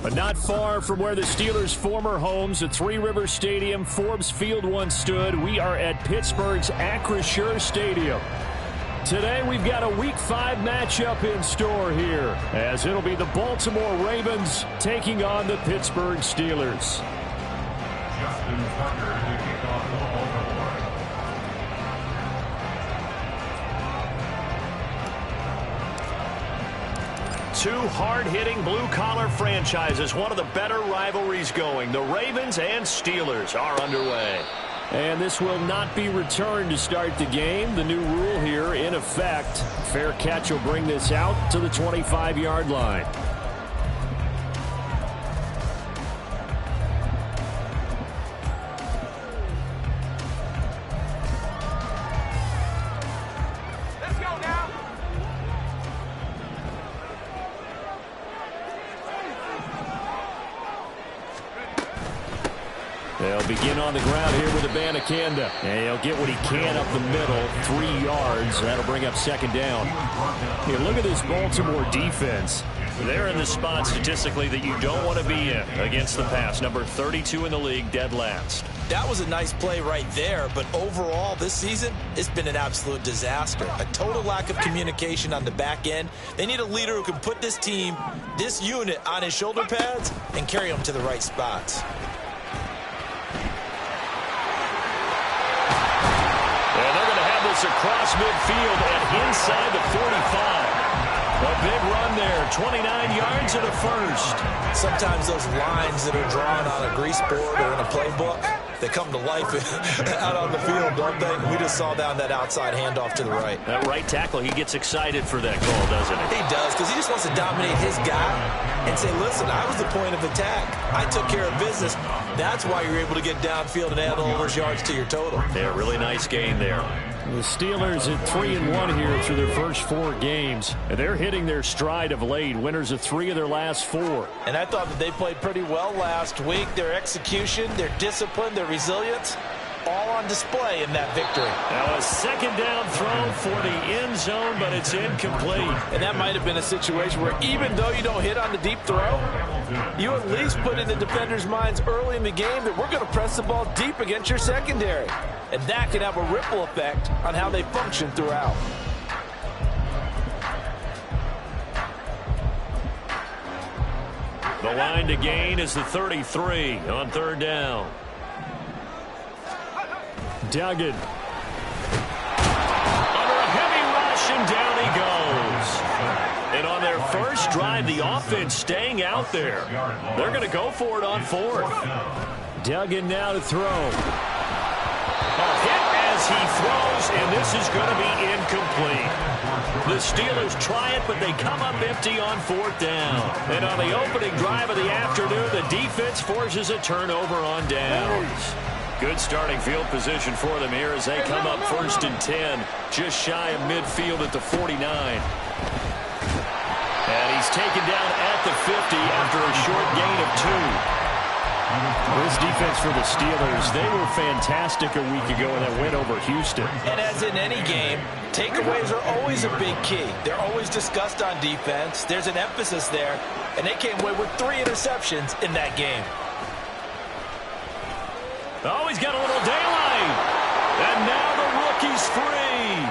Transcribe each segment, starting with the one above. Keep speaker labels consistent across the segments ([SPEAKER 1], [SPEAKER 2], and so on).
[SPEAKER 1] But not far from where the Steelers' former homes at Three Rivers Stadium, Forbes Field once stood, we are at Pittsburgh's Acrisure Stadium. Today we've got a Week 5 matchup in store here, as it'll be the Baltimore Ravens taking on the Pittsburgh Steelers.
[SPEAKER 2] Justin Tucker to kick off the Baltimore.
[SPEAKER 1] Two hard-hitting blue-collar franchises, one of the better rivalries going. The Ravens and Steelers are underway. And this will not be returned to start the game. The new rule here in effect. Fair catch will bring this out to the 25-yard line. They'll begin on the ground here with Abanikanda. And he'll get what he can up the middle, 3 yards. That'll bring up second down. Hey, look at this Baltimore defense. They're in the spot statistically that you don't want to be in against the pass. Number 32 in the league, dead last.
[SPEAKER 3] That was a nice play right there, but overall this season, it's been an absolute disaster. A total lack of communication on the back end. They need a leader who can put this team, this unit, on his shoulder pads and carry them to the right spots.
[SPEAKER 1] Across midfield and inside the 45. A big run there, 29 yards and a first.
[SPEAKER 3] Sometimes those lines that are drawn on a grease board or in a playbook, they come to life out on the field, don't they? We just saw down that outside handoff to the right.
[SPEAKER 1] That right tackle, he gets excited for that call, doesn't he?
[SPEAKER 3] He does, because he just wants to dominate his guy and say, listen, I was the point of attack. I took care of business. That's why you're able to get downfield and add all those yards to your total.
[SPEAKER 1] Yeah, really nice gain there. The Steelers at 3-1 here through their first 4 games. They're hitting their stride of late, winners of 3 of their last 4.
[SPEAKER 3] And I thought that they played pretty well last week. Their execution, their discipline, their resilience, all on display in that victory.
[SPEAKER 1] Now a second down throw for the end zone, but it's incomplete.
[SPEAKER 3] And that might have been a situation where even though you don't hit on the deep throw, you at least put in the defenders' minds early in the game that we're going to press the ball deep against your secondary. And that can have a ripple effect on how they function throughout.
[SPEAKER 1] The line to gain is the 33 on third down. Duggan. Under a heavy rush, and down he goes. And on their first drive, the offense staying out there. They're going to go for it on 4th. Duggan now to throw. A hit as he throws, and this is going to be incomplete. The Steelers try it, but they come up empty on 4th down. And on the opening drive of the afternoon, the defense forces a turnover on downs. Good starting field position for them here as they come up 1st and 10, just shy of midfield at the 49. And he's taken down at the 50 after a short gain of 2. This defense for the Steelers, they were fantastic a week ago in that win over Houston.
[SPEAKER 3] And as in any game, takeaways are always a big key. They're always discussed on defense. There's an emphasis there, and they came away with 3 interceptions in that game.
[SPEAKER 1] Oh, he's got a little daylight. And now the rookie's free.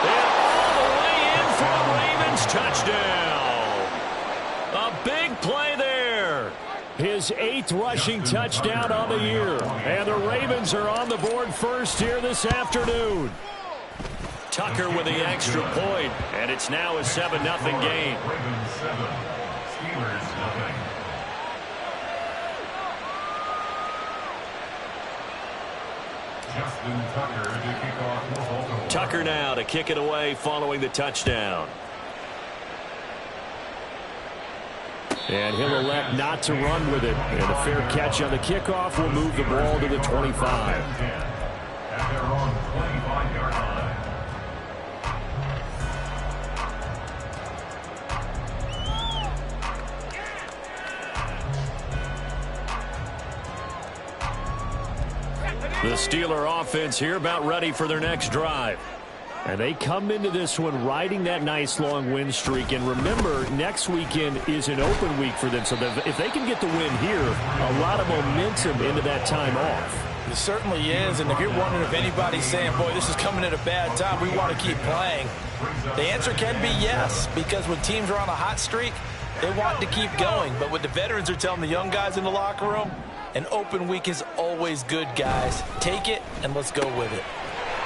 [SPEAKER 1] And all the way in for a Ravens touchdown. A big play there. His 8th rushing touchdown on the year. And the Ravens are on the board first here this afternoon. Tucker with the extra point, and it's now a 7-0 game.
[SPEAKER 2] Ravens 7, Steelers nothing. Justin Tucker to kick off the Baltimore.
[SPEAKER 1] Tucker now to kick it away following the touchdown. And he'll elect not to run with it. And a fair catch on the kickoff will move the ball to the 25.
[SPEAKER 2] At their own 25-yard line.
[SPEAKER 1] The Steeler offense here about ready for their next drive. And they come into this one riding that nice long win streak. And remember, next weekend is an open week for them. So if they can get the win here, a lot of momentum into that time off.
[SPEAKER 3] It certainly is. And if you're wondering if anybody's saying, boy, this is coming at a bad time, we want to keep playing, the answer can be yes. Because when teams are on a hot streak, they want to keep going. But what the veterans are telling the young guys in the locker room, an open week is always good, guys. Take it and let's go with it.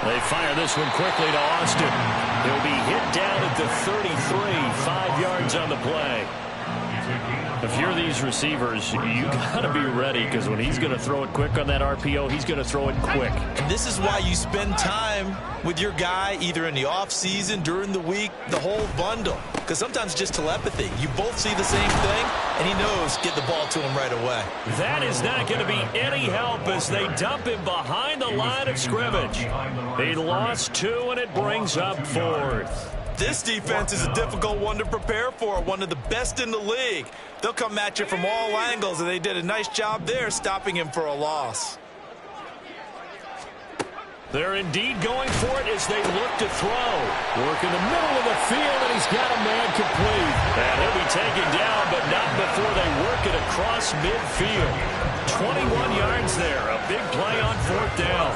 [SPEAKER 1] They fire this one quickly to Austin. He'll be hit down at the 33, 5 yards on the play. If you're these receivers, you got to be ready, because when he's going to throw it quick on that RPO, he's going to throw it quick.
[SPEAKER 3] And this is why you spend time with your guy either in the offseason, during the week, the whole bundle. Because sometimes it's just telepathy. You both see the same thing, and he knows get the ball to him right away.
[SPEAKER 1] That is not going to be any help as they dump him behind the line of scrimmage. He lost 2, and it brings up 4th.
[SPEAKER 3] This defense is a difficult one to prepare for, one of the best in the league. They'll come at you from all angles, and they did a nice job there stopping him for a loss.
[SPEAKER 1] They're indeed going for it as they look to throw. Work in the middle of the field, and he's got a man complete. And he'll be taken down, but not before they work it across midfield. 21 yards there, a big play on 4th down.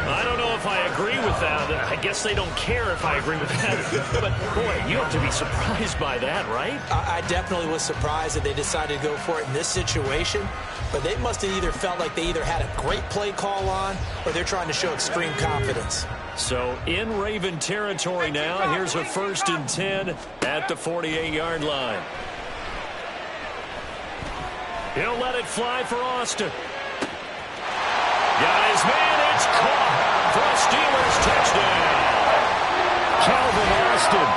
[SPEAKER 1] I don't know if I agree with that. I guess they don't care if I agree with that. But, boy, you have to be surprised by that, right?
[SPEAKER 3] I definitely was surprised that they decided to go for it in this situation. But they must have either felt like they either had a great play call on or they're trying to show extreme confidence.
[SPEAKER 1] So in Raven territory now, here's a 1st and 10 at the 48-yard line. He'll let it fly for Austin. Got his man, it's caught for a Steelers touchdown. Calvin Austin,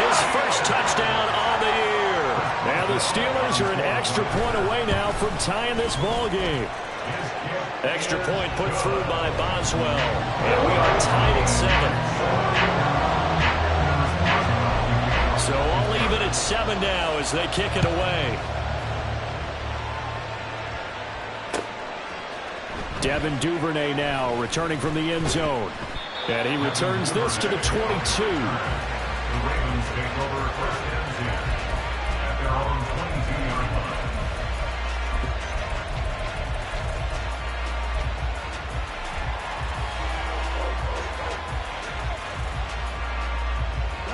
[SPEAKER 1] his first touchdown on the year. Now the Steelers are an extra point away now from tying this ball game. Extra point put through by Boswell. And we are tied at 7. So all even at 7 now as they kick it away. Devin Duvernay now returning from the end zone. And he returns this to the 22.
[SPEAKER 2] The Ravens take over 1st and 10 at their own 22-yard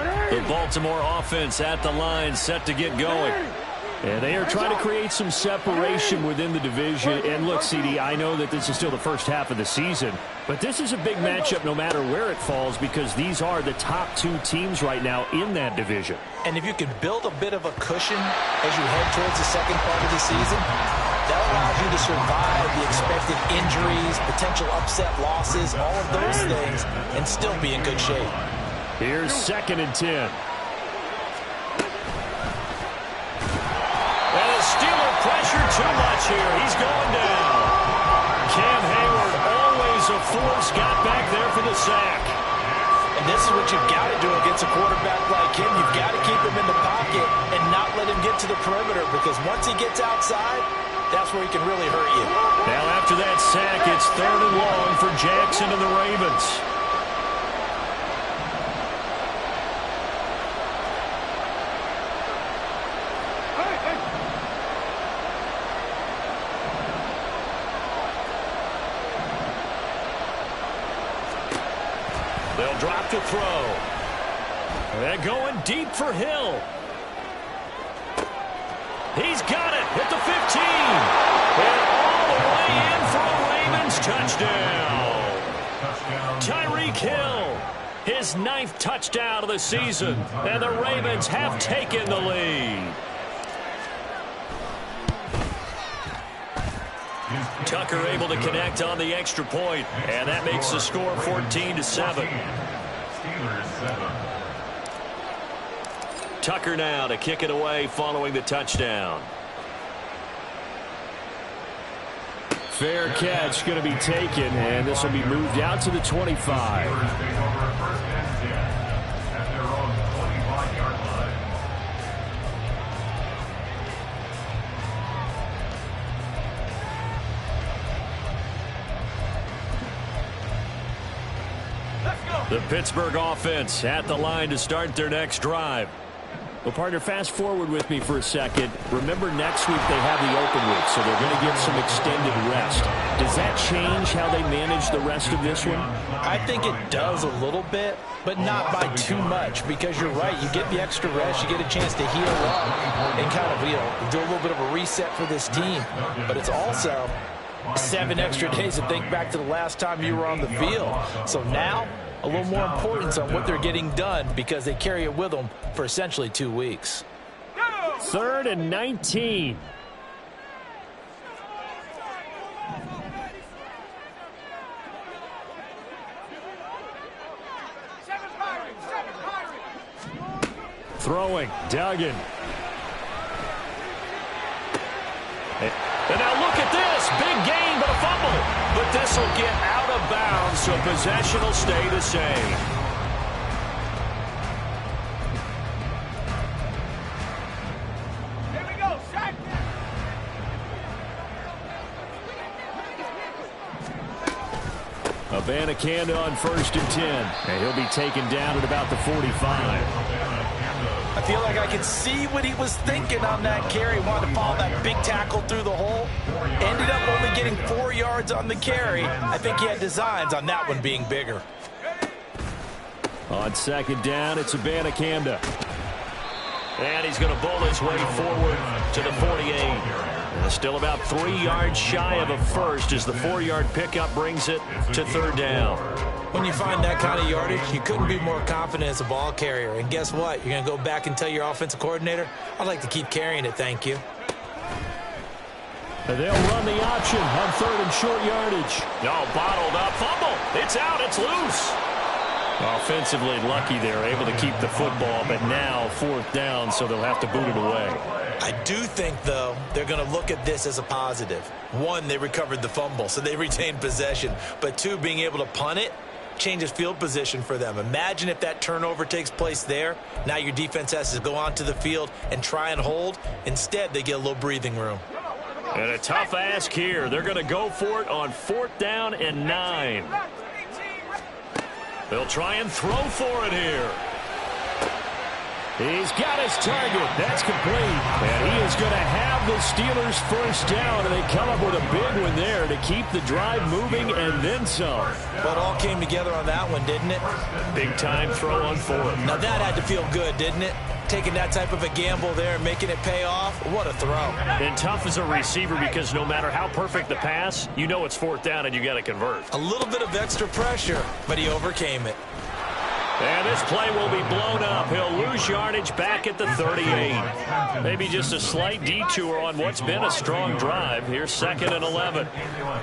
[SPEAKER 2] line.
[SPEAKER 1] The Baltimore offense at the line, set to get going. And they are trying to create some separation within the division. And look, CD, I know that this is still the first half of the season, but this is a big matchup no matter where it falls, because these are the top 2 teams right now in that division.
[SPEAKER 3] And if you can build a bit of a cushion as you head towards the second part of the season, that allows you to survive the expected injuries, potential upset losses, all of those things, and still be in good shape.
[SPEAKER 1] Here's 2nd and 10. Steeler pressure too much here. He's going down. Cam Hayward, always a force, got back there for the sack.
[SPEAKER 3] And this is what you've got to do against a quarterback like him. You've got to keep him in the pocket and not let him get to the perimeter, because once he gets outside, that's where he can really hurt you.
[SPEAKER 1] Now after that sack, it's 3rd and long for Jackson and the Ravens. They'll drop to throw. They're going deep for Hill. He's got it at the 15. And all the way in for a Ravens touchdown. Tyreek Hill, his 9th touchdown of the season. And the Ravens have taken the lead. Tucker able to connect on the extra point, and that makes the score 14-7.
[SPEAKER 2] Steelers 7.
[SPEAKER 1] Tucker now to kick it away following the touchdown. Fair catch going to be taken, and this will be moved out to the 25.
[SPEAKER 2] Steelers take over 1st and 10 at their own 25-yard line.
[SPEAKER 4] Let's go.
[SPEAKER 1] The Pittsburgh offense at the line to start their next drive. Well, partner, fast forward with me for a second. Remember, next week they have the open week, so they're going to get some extended rest. Does that change how they manage the rest of this one?
[SPEAKER 3] I think it does a little bit, but not by too much, because you're right. You get the extra rest, you get a chance to heal up and kind of, do a little bit of a reset for this team. But it's also 7 extra days to think back to the last time you were on the field. So now, a little more importance on what they're getting done because they carry it with them for essentially 2 weeks.
[SPEAKER 1] 3rd and 19. Throwing, Duggan. And now look at this. Big gain, but a fumble. But this will get out of bounds, so possession will stay the same.
[SPEAKER 4] Here we go, sack.
[SPEAKER 1] Abanikanda on 1st and 10. And he'll be taken down at about the 45.
[SPEAKER 3] I feel like I could see what he was thinking on that carry. Wanted to follow that big tackle through the hole. Ended up only getting 4 yards on the carry. I think he had designs on that one being bigger.
[SPEAKER 1] On 2nd down, it's Abanikanda. And he's going to bowl his way forward to the 48. And still about 3 yards shy of a first as the 4-yard pickup brings it to 3rd down.
[SPEAKER 3] When you find that kind of yardage, you couldn't be more confident as a ball carrier. And guess what? You're going to go back and tell your offensive coordinator, I'd like to keep carrying it, thank you.
[SPEAKER 1] And they'll run the option on 3rd and short yardage. No, bottled up. Fumble. It's out. It's loose. Offensively lucky they're able to keep the football, but now 4th down, so they'll have to boot it away.
[SPEAKER 3] I do think, though, they're going to look at this as a positive. 1, they recovered the fumble, so they retained possession. But 2, being able to punt it changes field position for them. Imagine if that turnover takes place there. Now your defense has to go onto the field and try and hold. Instead, they get a little breathing room.
[SPEAKER 1] And a tough ask here. They're going to go for it on 4th down and 9. They'll try and throw for it here. He's got his target. That's complete. And he is going to have the Steelers' 1st down, and they come up with a big one there to keep the drive moving and then some.
[SPEAKER 3] But all came together on that one, didn't it?
[SPEAKER 1] Big-time throw on 4th.
[SPEAKER 3] Now that had to feel good, didn't it? Taking that type of a gamble there and making it pay off. What a throw.
[SPEAKER 1] And tough as a receiver because no matter how perfect the pass, you know it's 4th down and you got to convert.
[SPEAKER 3] A little bit of extra pressure, but he overcame it.
[SPEAKER 1] And this play will be blown up. He'll lose yardage back at the 38. Maybe just a slight detour on what's been a strong drive. Here's 2nd and 11.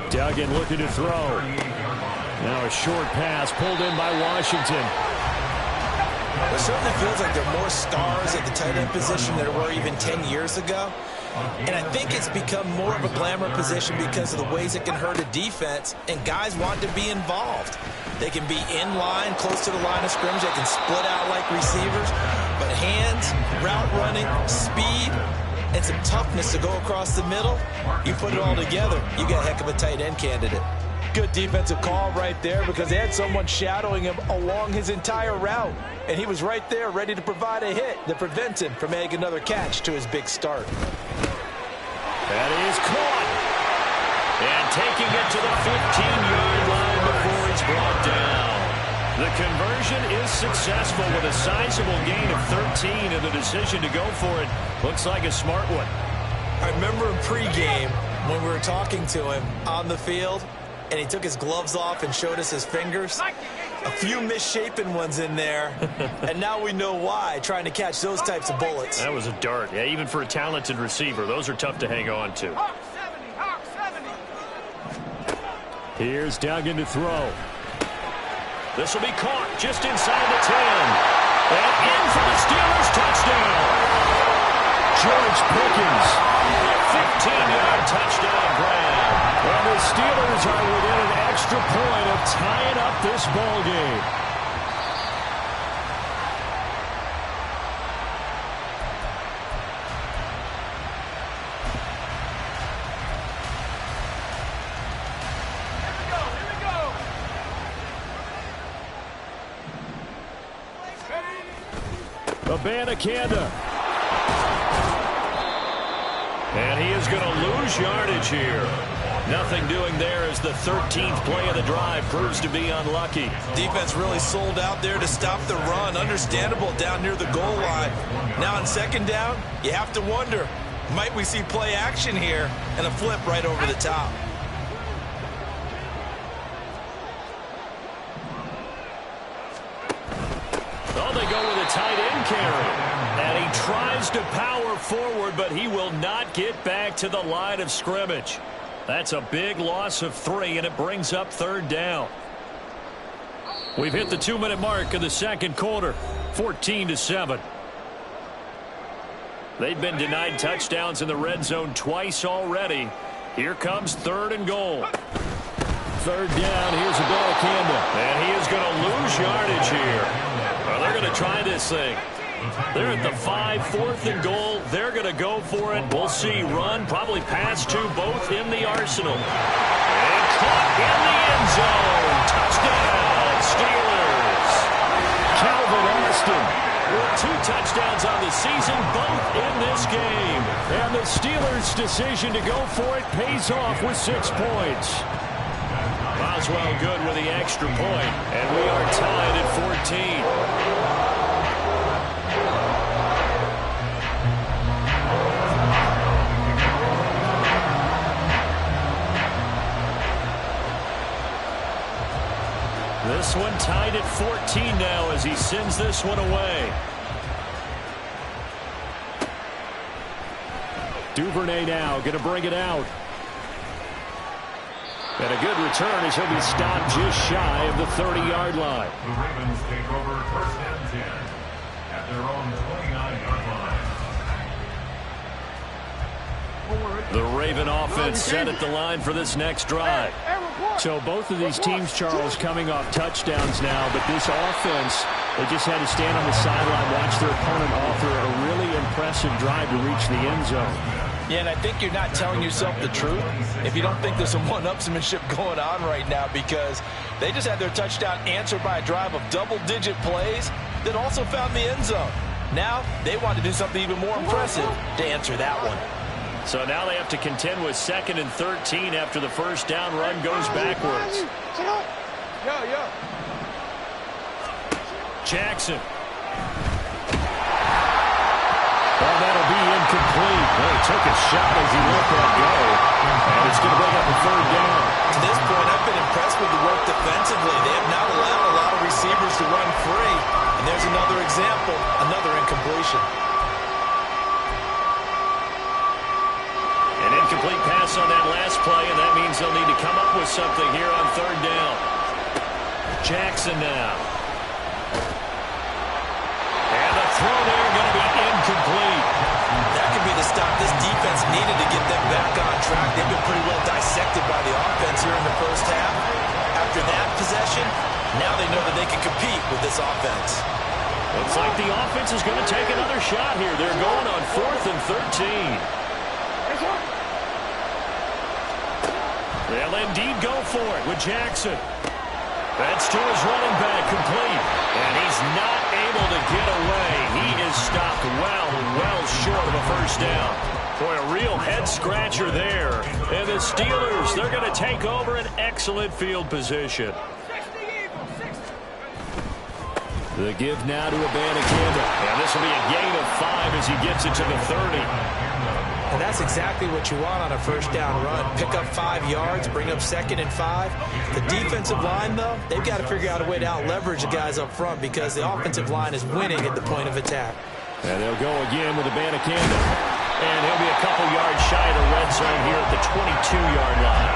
[SPEAKER 1] Duggan looking to throw. Now a short pass pulled in by Washington.
[SPEAKER 3] It certainly feels like there are more stars at the tight end position than there were even 10 years ago. And I think it's become more of a glamour position because of the ways it can hurt a defense, and guys want to be involved. They can be in line, close to the line of scrimmage. They can split out like receivers. But hands, route running, speed, and some toughness to go across the middle, you put it all together, you got a heck of a tight end candidate. Good defensive call right there because they had someone shadowing him along his entire route. And he was right there ready to provide a hit that prevents him from making another catch to his big start.
[SPEAKER 1] That is caught. And taking it to the 15-yard line before he's brought down. The conversion is successful with a sizable gain of 13, and the decision to go for it looks like a smart one.
[SPEAKER 3] I remember in pregame when we were talking to him on the field, and he took his gloves off and showed us his fingers. A few misshapen ones in there, and now we know why, trying to catch those types of bullets.
[SPEAKER 1] That was a dart. Yeah, even for a talented receiver, those are tough to hang on to. Here's Duggan to throw. This will be caught just inside the 10. And in for the Steelers touchdown. George Pickens, a 15-yard touchdown grab. And the Steelers are within an extra point of tying up this ball game. Abanikanda. And he is going to lose yardage here. Nothing doing there as the 13th play of the drive proves to be unlucky.
[SPEAKER 3] Defense really sold out there to stop the run. Understandable down near the goal line. Now on second down, you have to wonder, might we see play action here and a flip right over the top?
[SPEAKER 1] Oh, they go with a tight end carry. And he tries to power forward, but he will not get back to the line of scrimmage. That's a big loss of 3, and it brings up third down. We've hit the 2-minute mark of the second quarter, 14-7. They've been denied touchdowns in the red zone twice already. Here comes 3rd and goal. Third down, here's Abanikanda. And he is going to lose yardage here. Well, they're going to try this thing. They're at the 5, 4th and goal. They're going to go for it. We'll see run, probably pass to both in the arsenal. And caught in the end zone. Touchdown, Steelers. Calvin Austin with 2 touchdowns on the season, both in this game. And the Steelers' decision to go for it pays off with 6 points. Boswell good with the extra point, and we are tied at 14. This one tied at 14 now as he sends this one away. Duvernay now going to bring it out. And a good return as he'll be stopped just shy of the 30-yard line.
[SPEAKER 2] The Ravens take over 1st and 10 at their own 29-yard line.
[SPEAKER 1] The Raven offense set at the line for this next drive. So both of these teams, Charles, coming off touchdowns now, but this offense, they just had to stand on the sideline, watch their opponent offer a really impressive drive to reach the end zone.
[SPEAKER 3] Yeah, and I think you're not telling yourself the truth if you don't think there's some one-upsmanship going on right now, because they just had their touchdown answered by a drive of double-digit plays that also found the end zone. Now they want to do something even more impressive to answer that one.
[SPEAKER 1] So now they have to contend with 2nd and 13 after the first down run goes backwards. Jackson. Oh, that'll be incomplete. Well, he took a shot as he let that go. And it's going to bring up a 3rd down.
[SPEAKER 3] To this point, I've been impressed with the work defensively. They have not allowed a lot of receivers to run free. And there's another example, another incompletion.
[SPEAKER 1] An incomplete pass on that last play, and that means they'll need to come up with something here on 3rd down. Jackson now. And the throw there going to be incomplete.
[SPEAKER 3] That could be the stop this defense needed to get them back on track. They've been pretty well dissected by the offense here in the first half. After that possession, now they know that they can compete with this offense.
[SPEAKER 1] Looks like the offense is going to take another shot here. They're going on 4th and 13. They'll indeed go for it with Jackson. That's to his running back, complete. And he's not able to get away. He is stopped well short of a first down. Boy, a real head-scratcher there. And the Steelers, they're going to take over an excellent field position. The give now to Abanikanda. And this will be a gain of 5 as he gets it to the 30.
[SPEAKER 3] And that's exactly what you want on a first down run. Pick up 5 yards, bring up 2nd and 5. The defensive line, though, they've got to figure out a way to out-leverage the guys up front because the offensive line is winning at the point of attack.
[SPEAKER 1] And they'll go again with Abanikanda. And he'll be a couple yards shy of the red zone here at the 22-yard line.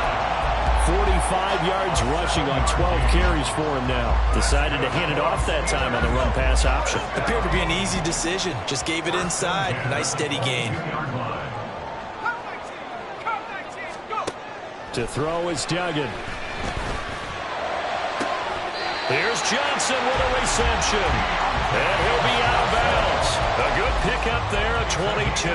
[SPEAKER 1] 45 yards rushing on 12 carries for him now. Decided to hand it off that time on the run-pass option.
[SPEAKER 3] Appeared to be an easy decision. Just gave it inside. Nice steady gain.
[SPEAKER 1] To throw is Duggan. Here's Johnson with a reception. And he'll be out of bounds. A good pickup there, a 22.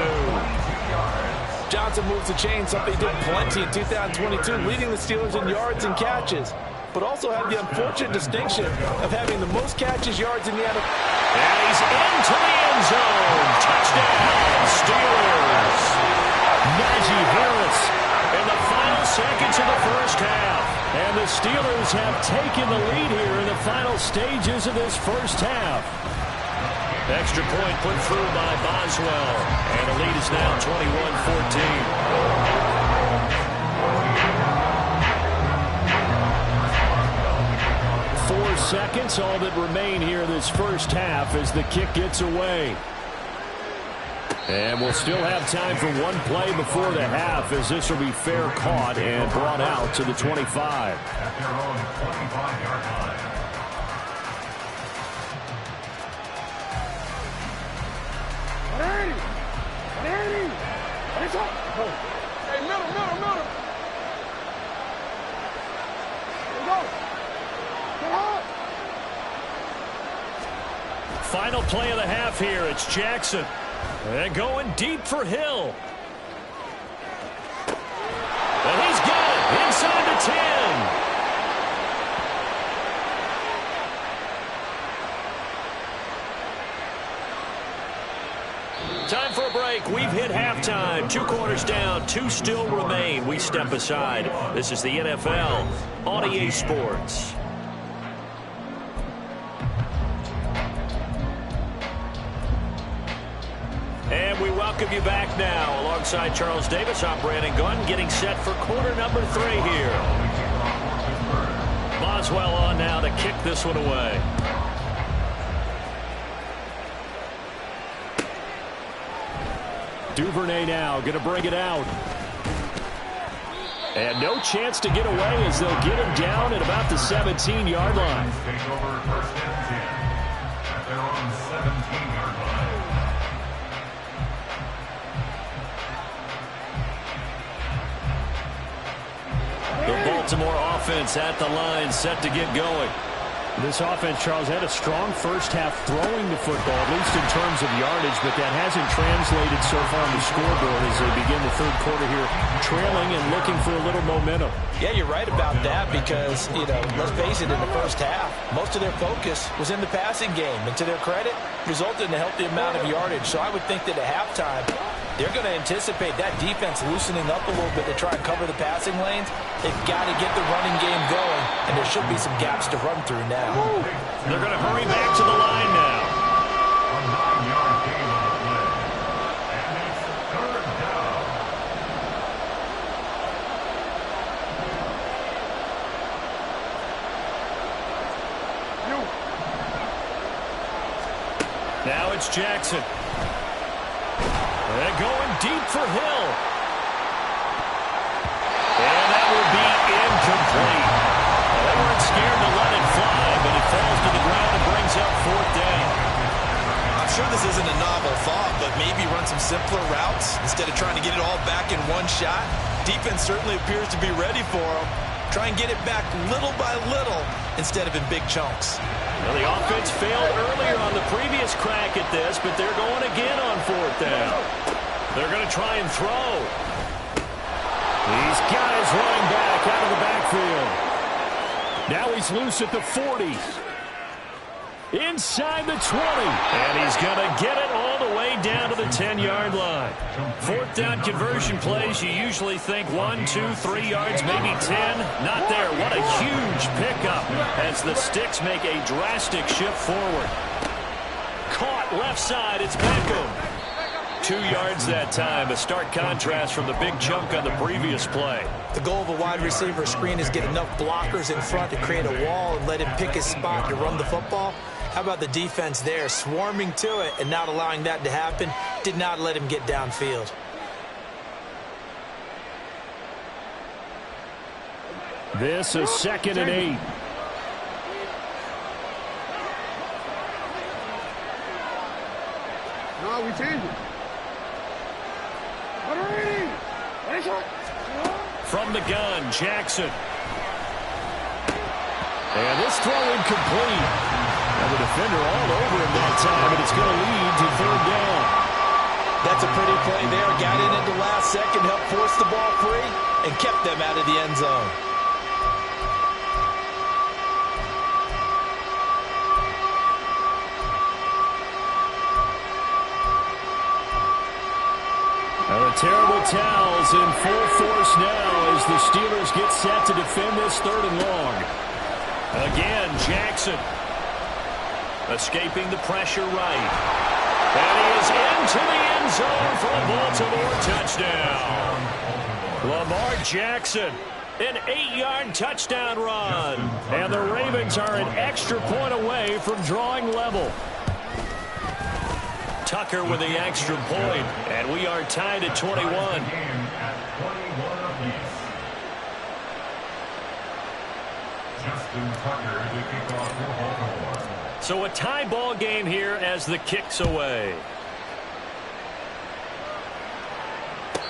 [SPEAKER 4] Johnson moves the chain, something he did plenty in 2022, leading the Steelers in yards and catches.
[SPEAKER 3] but also have the unfortunate distinction of having the most catches yards in the NFL.
[SPEAKER 1] And he's into the end zone. Touchdown, Steelers. Najee Harris in the final seconds of the first half. And the Steelers have taken the lead here in the final stages of this first half. Extra point put through by Boswell. And the lead is now 21-14. 4 seconds, all that remain here this first half as the kick gets away. And we'll still have time for one play before the half as this will be fair caught and brought out to the 25.
[SPEAKER 2] At their own 25-yard line.
[SPEAKER 4] Hey, middle. Here we go.
[SPEAKER 1] Final play of the half here. It's Jackson. And going deep for Hill. And he's got it inside the 10. Time for a break. We've hit halftime. 2 quarters down. 2 still remain. We step aside. This is the NFL on EA Sports. And we welcome you back now. Alongside Charles Davis, I'm Brandon Gunn, getting set for quarter number 3 here. Boswell on now to kick this one away. Duvernay now going to bring it out. And no chance to get away as they'll get him down at about the 17-yard line.
[SPEAKER 2] Take over first and 10 at their own 17-yard line.
[SPEAKER 1] The Baltimore offense at the line, set to get going.
[SPEAKER 5] This offense, Charles, had a strong first half throwing the football, at least in terms of yardage, but that hasn't translated so far on the scoreboard as they begin the third quarter here, trailing and looking for a little momentum.
[SPEAKER 3] Yeah, you're right about that because, let's face it, in the first half, most of their focus was in the passing game. And to their credit, resulted in a healthy amount of yardage. So I would think that at halftime, they're going to anticipate that defense loosening up a little bit to try and cover the passing lanes. They've got to get the running game going, and there should be some gaps to run through now.
[SPEAKER 1] They're going to hurry back to the line now.
[SPEAKER 2] A 9-yard gain on the play. And it's third down.
[SPEAKER 1] Now it's Jackson. And going deep for Hill. And that will be incomplete. They weren't scared to let it fly, but it falls to the ground and brings up 4th down.
[SPEAKER 3] I'm sure this isn't a novel thought, but maybe run some simpler routes instead of trying to get it all back in one shot. Defense certainly appears to be ready for them. Try and get it back little by little instead of in big chunks.
[SPEAKER 1] Well, the offense failed earlier on the previous crack at this, but they're going again on 4th down. They're going to try and throw. These guys running back out of the backfield. Now he's loose at the 40. Inside the 20. And he's going to get it all the way down to the 10-yard line. 4th down conversion plays, you usually think 1, 2, 3 yards, maybe 10. Not there. What a huge pickup as the Sticks make a drastic shift forward. Caught left side. It's Beckham. 2 yards that time. A stark contrast from the big chunk on the previous play.
[SPEAKER 3] The goal of a wide receiver screen is get enough blockers in front to create a wall and let him pick his spot to run the football. How about the defense there, swarming to it and not allowing that to happen? Did not let him get downfield.
[SPEAKER 1] This is 2nd and 8.
[SPEAKER 4] No, we changed it.
[SPEAKER 1] From the gun, Jackson. And this throw incomplete. And the defender all over him that time, and it's going to lead to 3rd down.
[SPEAKER 3] That's a pretty play there. Got in at the last second, helped force the ball free, and kept them out of the end zone.
[SPEAKER 5] The terrible towels in full force now as the Steelers get set to defend this 3rd and long. Again, Jackson. Escaping the pressure right. And he is into the end zone for a Baltimore touchdown. Lamar Jackson, an 8-yard touchdown run. And the Ravens are an extra point away from drawing level. Tucker with the extra point, and we are tied at 21.
[SPEAKER 2] Justin Tucker to kick off for Baltimore.
[SPEAKER 5] So a tie ball game here as the kick's away.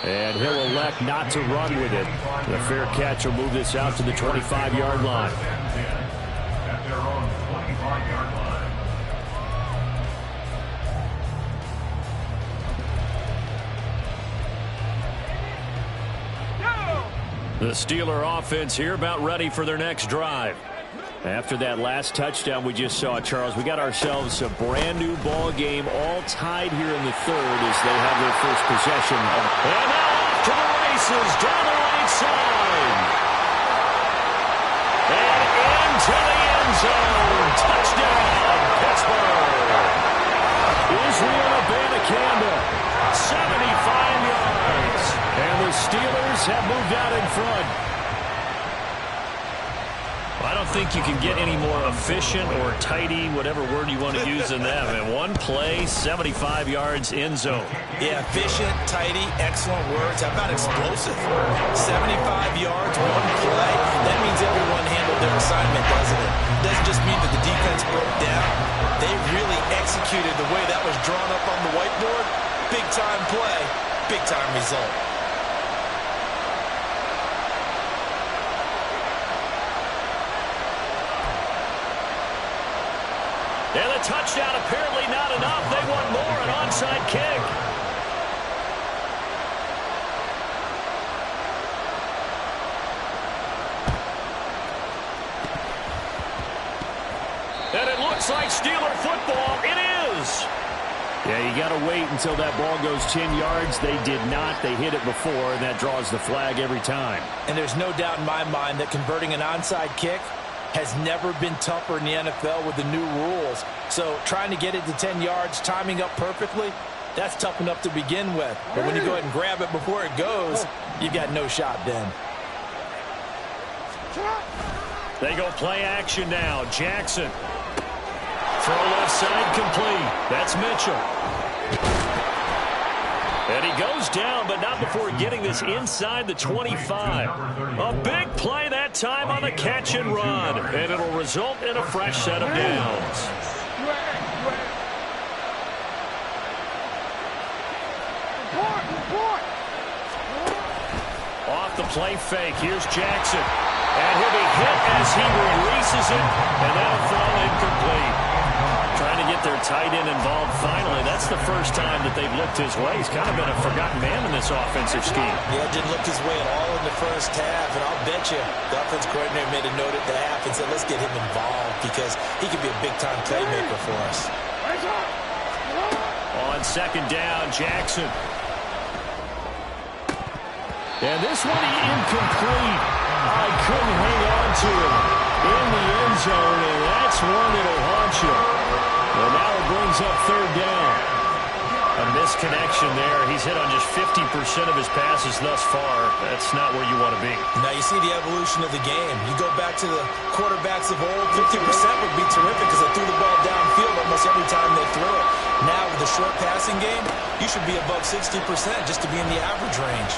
[SPEAKER 5] And he'll elect not to run with it. The fair catch will move this out to the 25-yard line.
[SPEAKER 2] At their own 25-yard line.
[SPEAKER 5] The Steeler offense here about ready for their next drive. After that last touchdown we just saw, Charles, we got ourselves a brand new ball game, all tied here in the 3rd as they have their first possession. And now off to the races down the right side. And into the end zone. Touchdown, Pittsburgh. Israel Abanikanda, 75 yards. And the Steelers have moved out in front. I don't think you can get any more efficient or tidy, whatever word you want to use in that. And one play, 75 yards, end zone.
[SPEAKER 3] Yeah, efficient, tidy, excellent words. How about explosive? 75 yards, one play. That means everyone handled their assignment, doesn't it? Doesn't just mean that the defense broke down. They really executed the way that was drawn up on the whiteboard. Big-time play, big-time result.
[SPEAKER 5] And the touchdown apparently not enough. They want more, an onside kick. And it looks like Steeler football. It is. Yeah, you got to wait until that ball goes 10 yards. They did not. They hit it before, and that draws the flag every time.
[SPEAKER 3] And there's no doubt in my mind that converting an onside kick has never been tougher in the NFL with the new rules. So trying to get it to 10 yards, timing up perfectly, that's tough enough to begin with. But when you go ahead and grab it before it goes, you've got no shot then.
[SPEAKER 5] They go play action now. Jackson. Throw left side complete. That's Mitchell. And he goes down, but not before getting this inside the 25. A big play that time on the catch and run. And it'll result in a fresh set of downs. Off the play fake. Here's Jackson. And he'll be hit as he releases it. And that'll fall incomplete. Trying to get their tight end involved finally. That's the first time that they've looked his way. He's kind of been a forgotten man in this offensive scheme.
[SPEAKER 3] Yeah, didn't look his way at all in the first half. And I'll bet you the offense coordinator made a note at the half and said, let's get him involved because he could be a big-time playmaker for us.
[SPEAKER 5] On second down, Jackson. And this one incomplete. I couldn't hang on to it in the end zone, and that's one that'll haunt you. Well, now it brings up third down. A misconnection there. He's hit on just 50% of his passes thus far. That's not where you want to be.
[SPEAKER 3] Now you see the evolution of the game. You go back to the quarterbacks of old, 50% would be terrific because they threw the ball downfield almost every time they threw it. Now with the short passing game, you should be above 60% just to be in the average range.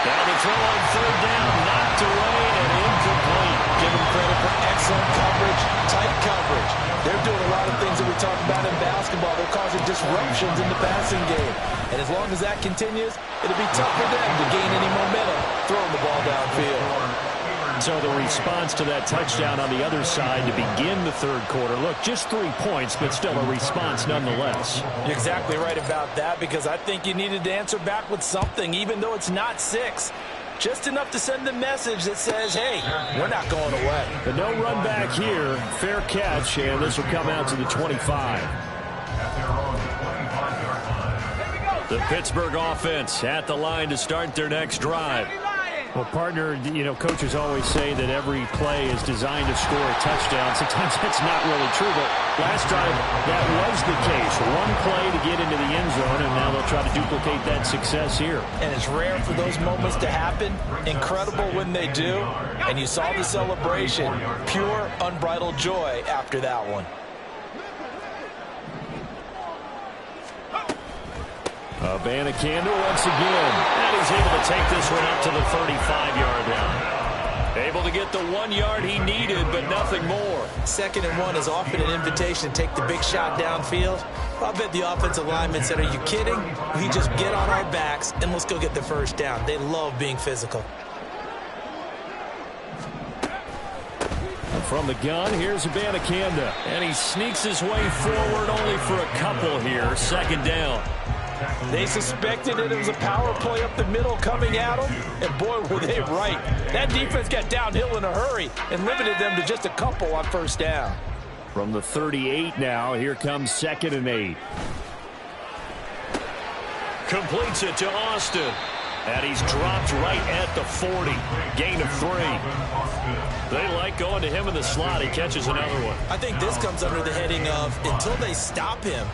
[SPEAKER 5] Now the throw on third down, knocked away and incomplete.
[SPEAKER 3] Give them credit for excellent coverage, tight coverage. They're doing a lot of things that we talked about in basketball. They're causing disruptions in the passing game. And as long as that continues, it'll be tough for them to gain any momentum throwing the ball downfield.
[SPEAKER 5] So the response to that touchdown on the other side to begin the third quarter. Look, just 3 points, but still a response nonetheless.
[SPEAKER 3] You're exactly right about that because I think you needed to answer back with something, even though it's not 6. Just enough to send the message that says, hey, we're not going away.
[SPEAKER 5] But no run back here. Fair catch, and this will come out to the 25.
[SPEAKER 2] At their own 25-yard line.
[SPEAKER 1] The Pittsburgh offense at the line to start their next drive.
[SPEAKER 5] Well, partner, you know, coaches always say that every play is designed to score a touchdown. Sometimes that's not really true, but last drive, that was the case. One play to get into the end zone, and now they'll try to duplicate that success here.
[SPEAKER 3] And it's rare for those moments to happen. Incredible when they do. And you saw the celebration. Pure, unbridled joy after that one.
[SPEAKER 1] Abanikanda once again. And he's able to take this one up to the 35-yard line. Able to get the 1 yard he needed, but nothing more.
[SPEAKER 3] 2nd and 1 is often an invitation to take the big shot downfield. I bet the offensive linemen said, are you kidding? We just get on our backs and let's go get the first down. They love being physical.
[SPEAKER 1] From the gun, here's Abanikanda. And he sneaks his way forward only for a couple here. 2nd down.
[SPEAKER 3] They suspected it was a power play up the middle coming at them, and boy, were they right. That defense got downhill in a hurry and limited them to just a couple on 1st down.
[SPEAKER 1] From the 38 now, here comes 2nd and 8. Completes it to Austin. And he's dropped right at the 40. Gain of 3. They like going to him in the slot. He catches another one.
[SPEAKER 3] I think this comes under the heading of until they stop him,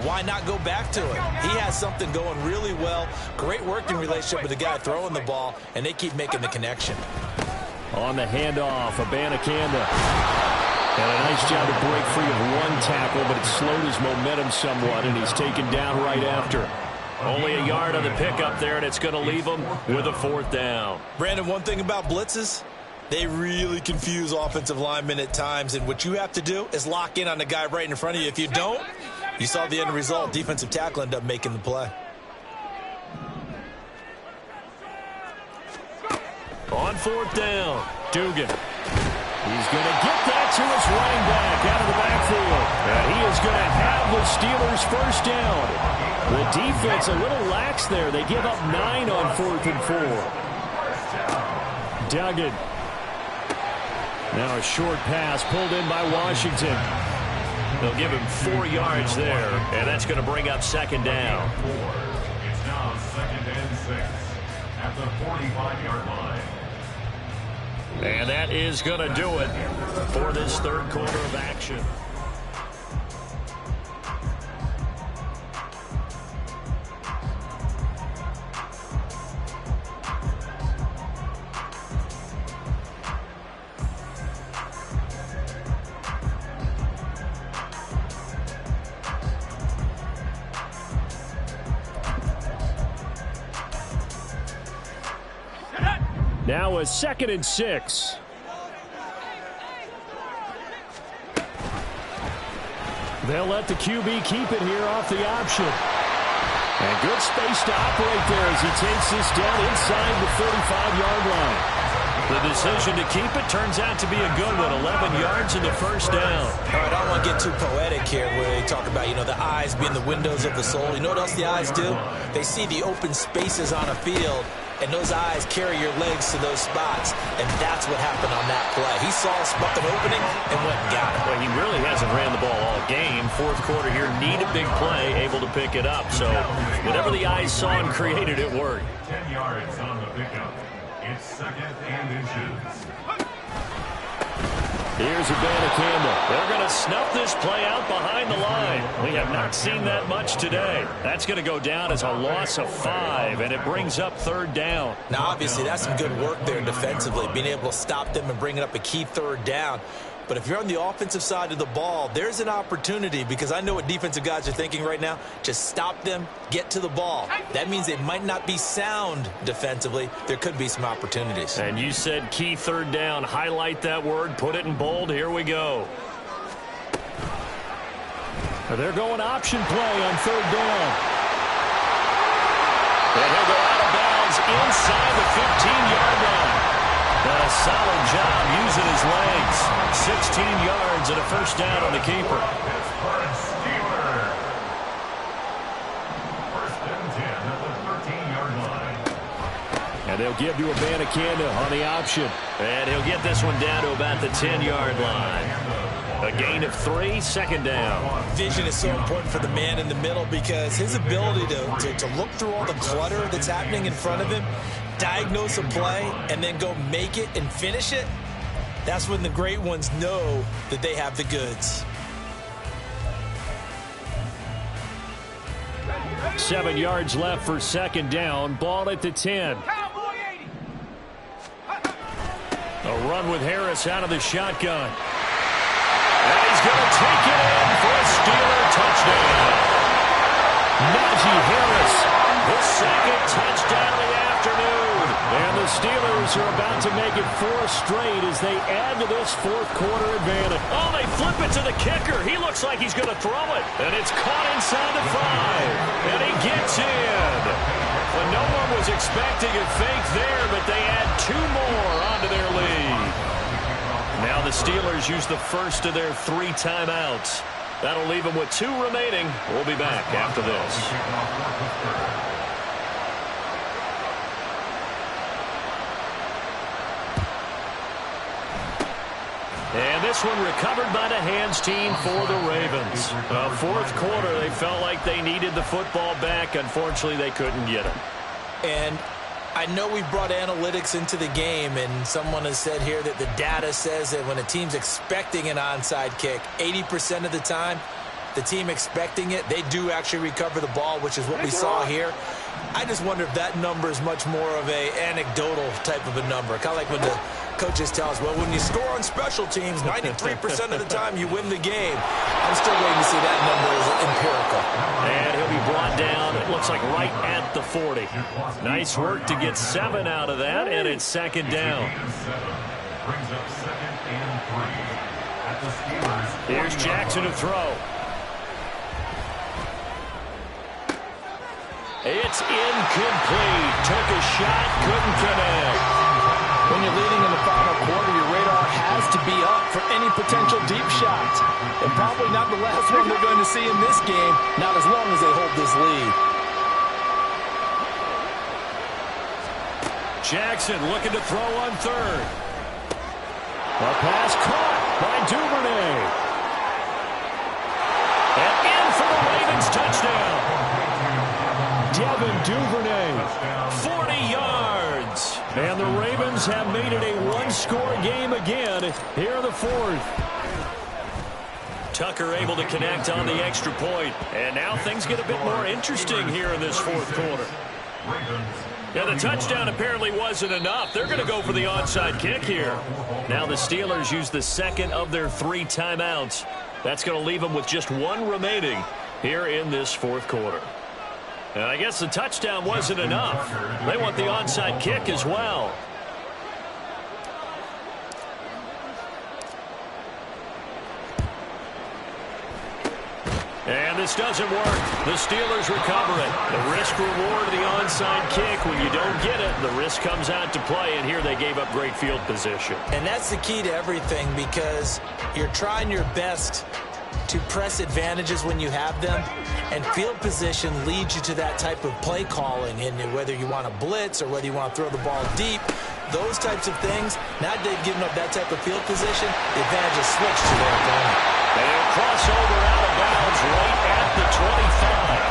[SPEAKER 3] why not go back to him? He has something going really well. Great working relationship with the guy throwing the ball, and they keep making the connection.
[SPEAKER 1] On the handoff, Abanikanda. And a nice job to break free of one tackle, but it slowed his momentum somewhat, and he's taken down right after. Only a yard on the pickup there, and it's going to leave him with a 4th down.
[SPEAKER 3] Brandon, one thing about blitzes, they really confuse offensive linemen at times, and what you have to do is lock in on the guy right in front of you. If you don't, you saw the end result. Defensive tackle ended up making the play.
[SPEAKER 1] On 4th down, Dugan. He's going to get that to his running back out of the backfield. And he is going to have the Steelers' 1st down. The defense a little lax there. They give up 9 on 4th and 4. Duggan. Now a short pass pulled in by Washington. They'll give him 4 yards there, and that's going to bring up 2nd down.
[SPEAKER 2] It's now 2nd and 6 at the 45-yard line.
[SPEAKER 1] And that is going to do it for this 3rd quarter of action. Now a 2nd and 6. They'll let the QB keep it here off the option. And good space to operate there as he takes this down inside the 35-yard line. The decision to keep it turns out to be a good one. 11 yards in the 1st down.
[SPEAKER 3] All right, I don't want to get too poetic here where they talk about, you know, the eyes being the windows of the soul. You know what else the eyes do? They see the open spaces on a field, and those eyes carry your legs to those spots, and that's what happened on that play. He saw an opening and went and got it.
[SPEAKER 1] Well, he really hasn't ran the ball all game. 4th quarter here, need a big play, able to pick it up. So whatever the eyes saw and created, it worked.
[SPEAKER 2] 10 yards on the pickup. It's 2nd and inches.
[SPEAKER 1] Here's Abanikanda. They're going to snuff this play out behind the line. We have not seen that much today. That's going to go down as a loss of 5, and it brings up 3rd down.
[SPEAKER 3] Now, obviously, that's some good work there defensively, being able to stop them and bringing up a key 3rd down. But if you're on the offensive side of the ball, there's an opportunity, because I know what defensive guys are thinking right now. Just stop them, get to the ball. That means they might not be sound defensively. There could be some opportunities.
[SPEAKER 1] And you said key 3rd down. Highlight that word, put it in bold. Here we go. They're going option play on 3rd down. And he'll go out of bounds inside the 15-yard line. A solid job using his legs. 16 yards and a 1st down on the keeper.
[SPEAKER 2] Pittsburgh Steelers. 1st and 10 at the 13-yard line.
[SPEAKER 1] And they'll give to Abanikanda on the option. And he'll get this one down to about the 10-yard line. A gain of 3, second down.
[SPEAKER 3] Vision is so important for the man in the middle because his ability to look through all the clutter that's happening in front of him, diagnose a play, and then go make it and finish it, that's when the great ones know that they have the goods.
[SPEAKER 5] 7 yards left for second down. Ball at the 10. A run with Harris out of the shotgun. And he's going to take it in for a Steeler touchdown. Najee Harris, his second touchdown of the afternoon. And the Steelers are about to make it 4 straight as they add to this fourth quarter advantage.
[SPEAKER 1] Oh, they flip it to the kicker. He looks like he's going to throw it. And it's caught inside the 5. And he gets in. Well, no one was expecting a fake there, but they add 2 more onto their lead. Now the Steelers use the first of their 3 timeouts. That'll leave them with 2 remaining. We'll be back after this. And this one recovered by the hands team for the Ravens. Fourth quarter, they felt like they needed the football back. Unfortunately, they couldn't get it.
[SPEAKER 3] And I know we've brought analytics into the game, and someone has said here that the data says that when a team's expecting an onside kick, 80% of the time, the team expecting it, they do actually recover the ball, which is what we saw here. I just wonder if that number is much more of a anecdotal type of a number. Kind of like when the coaches tell us, well, when you score on special teams, 93% of the time you win the game. I'm still waiting to see that number as empirical.
[SPEAKER 1] And he'll be brought down, it looks like right at the 40. Nice work to get 7 out of that, and it's second down. Here's Jackson to throw. It's incomplete. Took a shot, couldn't connect.
[SPEAKER 3] When you're leading in the final quarter, your radar has to be up for any potential deep shots. And probably not the last one they're going to see in this game, not as long as they hold this lead.
[SPEAKER 1] Jackson looking to throw on third.
[SPEAKER 5] A pass caught by Duvernay.
[SPEAKER 1] And in for the Ravens touchdown.
[SPEAKER 5] Devin Duvernay.
[SPEAKER 1] 40 yards.
[SPEAKER 5] And the Ravens have made it a one-score game again here in the fourth.
[SPEAKER 1] Tucker able to connect on the extra point. And now things get a bit more interesting here in this fourth quarter. Yeah, the touchdown apparently wasn't enough. They're going to go for the onside kick here. Now the Steelers use the second of their 3 timeouts. That's going to leave them with just 1 remaining here in this fourth quarter. And I guess the touchdown wasn't enough. They want the onside kick as well. And this doesn't work. The Steelers recover it. The risk-reward of the onside kick. When you don't get it, the risk comes out to play, and here they gave up great field position.
[SPEAKER 3] And that's the key to everything, because you're trying your best to press advantages when you have them, and field position leads you to that type of play calling. And whether you want to blitz or whether you want to throw the ball deep, those types of things, now that they've given up that type of field position, the advantage is switched to their opponent.
[SPEAKER 1] And he'll cross over out of bounds right at the 25.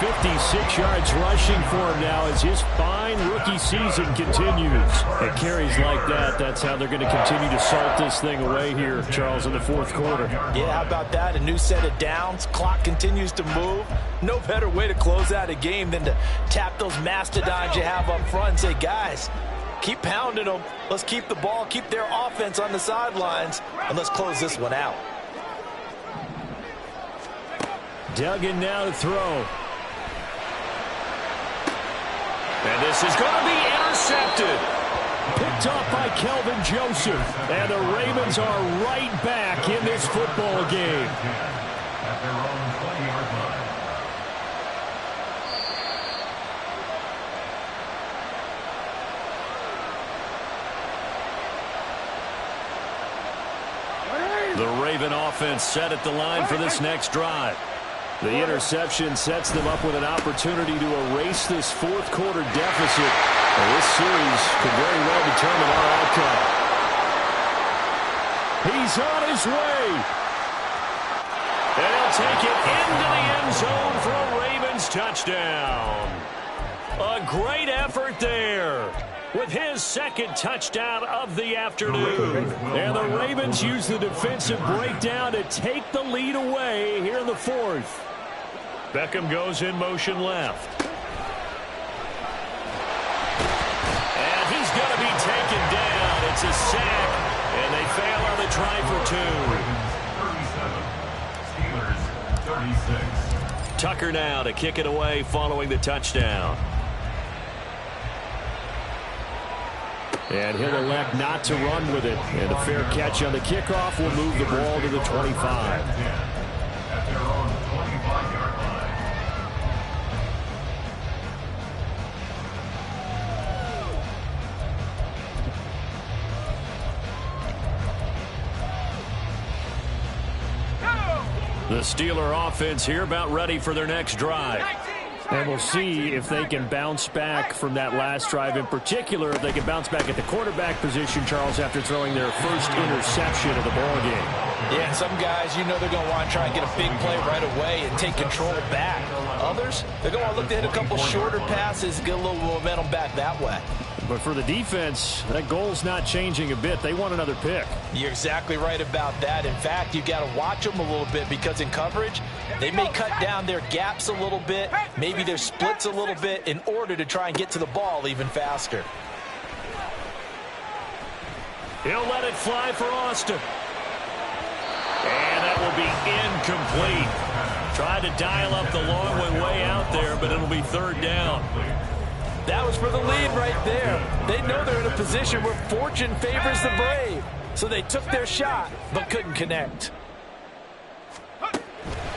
[SPEAKER 5] 156 yards rushing for him now as his fine rookie season continues. At carries like that, that's how they're going to continue to salt this thing away here, Charles, in the fourth quarter.
[SPEAKER 3] Yeah, how about that? A new set of downs. Clock continues to move. No better way to close out a game than to tap those mastodons you have up front and say, guys, keep pounding them. Let's keep the ball, keep their offense on the sidelines, and let's close this one out.
[SPEAKER 5] Duggan now to throw.
[SPEAKER 1] And this is going to be intercepted.
[SPEAKER 5] Picked off by Kelvin Joseph. And the Ravens are right back in this football game.
[SPEAKER 2] At their own 20-yard line.
[SPEAKER 5] The Raven offense set at the line for this next drive. The interception sets them up with an opportunity to erase this fourth quarter deficit. And this series could very well determine our outcome. He's on his way.
[SPEAKER 1] And he'll take it into the end zone for a Ravens touchdown. A great effort there with his second touchdown of the afternoon. And the Ravens use the defensive breakdown to take the lead away here in the fourth. Beckham goes in motion left. And he's going to be taken down. It's a sack, and they fail on the try for two.
[SPEAKER 2] 37, Steelers 36.
[SPEAKER 1] Tucker now to kick it away following the touchdown.
[SPEAKER 5] And he'll elect not to run with it. And a fair catch on the kickoff will move the ball to the 25.
[SPEAKER 2] At their own 25-yard line.
[SPEAKER 1] The Steeler offense here about ready for their next drive.
[SPEAKER 5] And we'll see if they can bounce back from that last drive, in particular, if they can bounce back at the quarterback position, Charles, after throwing their first interception of the ballgame.
[SPEAKER 3] Yeah, and some guys, you know they're going to want to try and get a big play right away and take control back. Others, they're going to want to look to hit a couple shorter passes, get a little momentum back that way.
[SPEAKER 5] But for the defense, that goal's not changing a bit. They want another pick.
[SPEAKER 3] You're exactly right about that. In fact, you got to watch them a little bit because in coverage, they may cut down their gaps a little bit, maybe their splits a little bit in order to try and get to the ball even faster.
[SPEAKER 1] He'll let it fly for Austin. And that will be incomplete. Tried to dial up the long one way out there, but it'll be third down.
[SPEAKER 3] That was for the lead right there. They know they're in a position where fortune favors the brave. So they took their shot, but couldn't connect.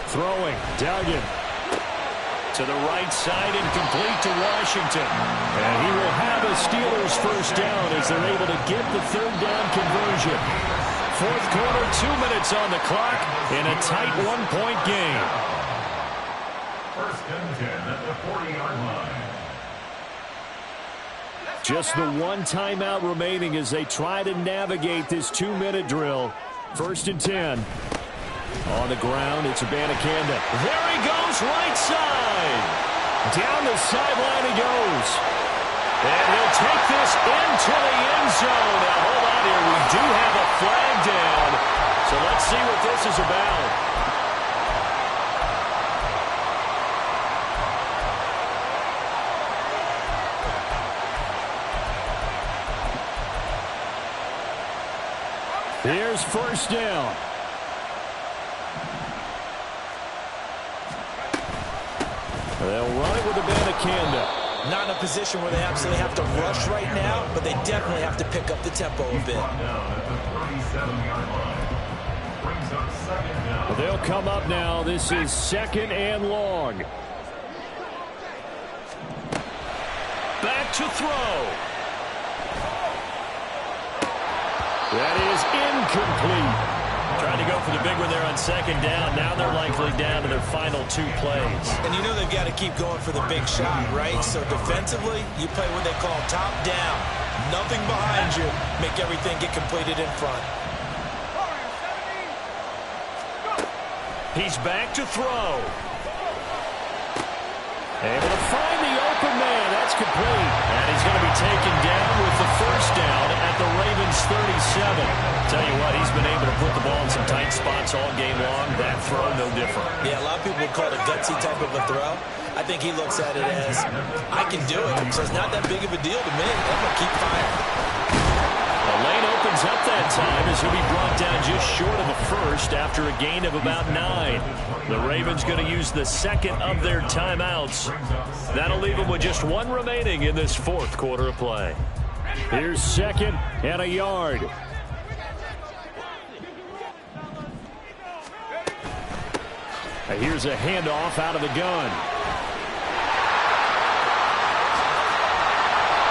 [SPEAKER 5] Throwing, Duggan.
[SPEAKER 1] To the right side and complete to Washington.
[SPEAKER 5] And he will have a Steelers first down as they're able to get the third down conversion.
[SPEAKER 1] Fourth quarter, 2 minutes on the clock in a tight one-point game.
[SPEAKER 2] First and 10 at the 40-yard line.
[SPEAKER 5] Just the one timeout remaining as they try to navigate this 2-minute drill. First and 10. On the ground, it's Abanikanda.
[SPEAKER 1] There he goes, right side.
[SPEAKER 5] Down the sideline he goes.
[SPEAKER 1] And he'll take this into the end zone. Now, hold on here. We do have a flag down. So let's see what this is about.
[SPEAKER 5] Here's first down. They'll run it with Abanikanda.
[SPEAKER 3] Not in a position where they absolutely have to rush right now, but they definitely have to pick up the tempo a bit.
[SPEAKER 2] Down at the 37-yard line. Brings up second down.
[SPEAKER 5] They'll come up now. This is second and long.
[SPEAKER 1] Back to throw.
[SPEAKER 5] That is incomplete.
[SPEAKER 1] Trying to go for the big one there on second down. Now they're likely down to their final 2 plays.
[SPEAKER 3] And you know they've got to keep going for the big shot, right? So defensively, you play what they call top down. Nothing behind you. Make everything get completed in front.
[SPEAKER 1] He's back to throw.
[SPEAKER 5] Able to find the open man. That's complete.
[SPEAKER 1] And he's going to be taken down with the first down at the Ravens 37. Tell you what, he's been able to put the ball in some tight spots all game long. That throw, no different.
[SPEAKER 3] Yeah, a lot of people would call it a gutsy type of a throw. I think he looks at it as, I can do it, so it's not that big of a deal to me. I'm going to keep firing.
[SPEAKER 1] The lane opens up that time as he'll be brought down just short of the first after a gain of about 9. The Ravens going to use the second of their timeouts. That'll leave them with just 1 remaining in this fourth quarter of play.
[SPEAKER 5] Here's second and a yard. Here's a handoff out of the gun.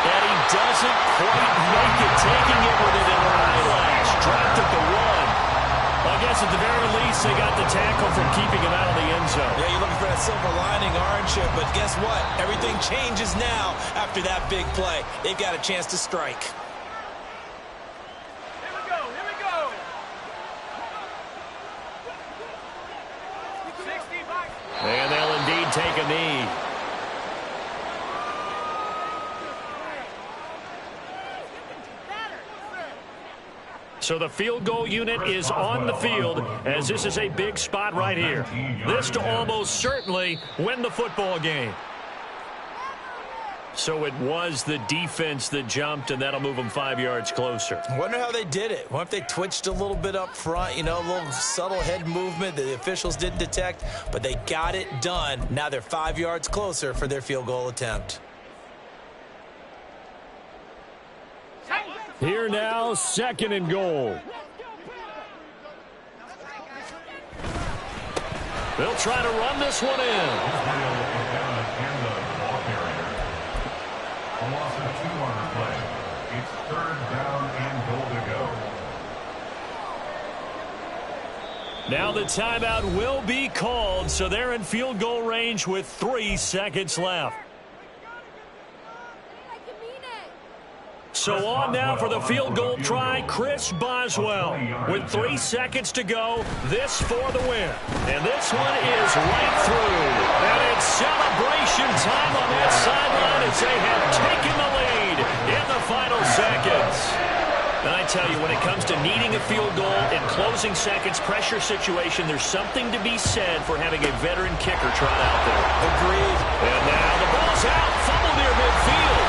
[SPEAKER 1] And he doesn't quite make it, taking it with an eyelash. Dropped at the 1. I guess at the very least, they got the tackle from keeping him out of the end zone.
[SPEAKER 3] Yeah, you're looking for that silver lining, aren't you? But guess what? Everything changes now after that big play. They've got a chance to strike.
[SPEAKER 4] Here we go. Here we go.
[SPEAKER 1] take a knee. So the field goal unit is on the field as this is a big spot right here. This to almost certainly win the football game. So it was the defense that jumped, and that'll move them 5 yards closer.
[SPEAKER 3] I wonder how they did it. What if they twitched a little bit up front, a little subtle head movement that the officials didn't detect, but they got it done. Now they're 5 yards closer for their field goal attempt.
[SPEAKER 5] Here now, 2nd and goal.
[SPEAKER 1] They'll try to run this one in.
[SPEAKER 2] A loss of 2 on the play. It's 3rd down and goal to go.
[SPEAKER 1] Now the timeout will be called, so they're in field goal range with 3 seconds left. So on now for the field goal try, Chris Boswell. With 3 seconds to go, this for the win. And this one is right through. And it's celebration time on that sideline as they have taken the lead in the final seconds. And I tell you, when it comes to needing a field goal in closing seconds, pressure situation, there's something to be said for having a veteran kicker trot out there.
[SPEAKER 3] Agreed.
[SPEAKER 1] And now the ball's out, fumble near midfield.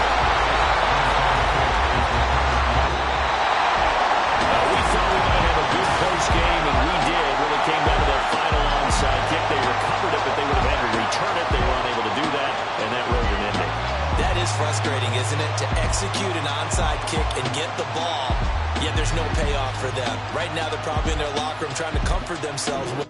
[SPEAKER 1] Game, and we did when it came down to that final onside kick. They recovered it, but they would have had to return it. They were unable to do that, and that wrote an ending.
[SPEAKER 3] That is frustrating, isn't it? To execute an onside kick and get the ball, yet there's no payoff for them. Right now, they're probably in their locker room trying to comfort themselves with